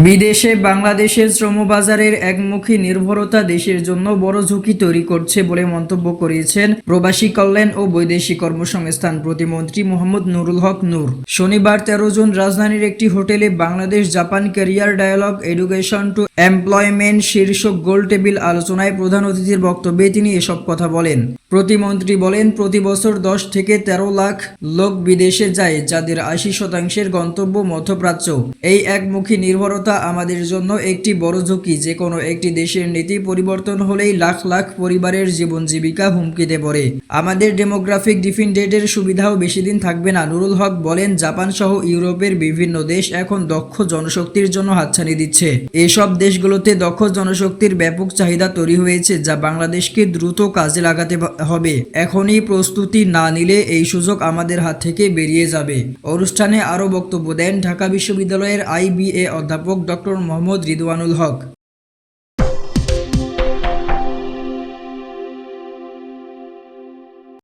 বিদেশে বাংলাদেশের শ্রমবাজারের একমুখী নির্ভরতা দেশের জন্য বড় ঝুঁকি তৈরি করছে বলে মন্তব্য করেছেন প্রবাসী কল্যাণ ও বৈদেশিক কর্মসংস্থান প্রতিমন্ত্রী মোহাম্মদ নুরুল হক নূর। শনিবার 13 জুন রাজধানীর একটি হোটেলে Bangladesh Japan career dialogue education to employment শীর্ষক গোল টেবিল আলোচনায় প্রধান অতিথির বক্তব্যে তিনি এসব কথা বলেন। প্রতিমন্ত্রী বলেন, প্রতি বছর 10 থেকে 13 লাখ লোক বিদেশে যায়, যাদের 80% গন্তব্য মধ্যপ্রাচ্য। এই একমুখী নির্ভরতা আমাদের জন্য একটি বড় ঝুঁকি। যে কোনো একটি দেশের নীতি পরিবর্তন হলেই লাখ লাখ পরিবারের জীবন জীবিকা হুমকিতে পড়ে। আমাদের ডেমোগ্রাফিক ডিভিডেন্ডের সুবিধাও বেশি দিন থাকবে না। নুরুল হক বলেন, জাপান সহ ইউরোপের বিভিন্ন দেশ এখন দক্ষ জনশক্তির জন্য হাতছানি দিচ্ছে। এসব দেশগুলোতে দক্ষ জনশক্তির ব্যাপক চাহিদা তৈরি হয়েছে, যা বাংলাদেশকে দ্রুত কাজে লাগাতে হবে। এখনই প্রস্তুতি না নিলে এই সুযোগ আমাদের হাত থেকে বেরিয়ে যাবে। অনুষ্ঠানে আরও বক্তব্য দেন ঢাকা বিশ্ববিদ্যালয়ের IBA অধ্যাপক ডক্টর মোহাম্মদ রিদওয়ানুল হক।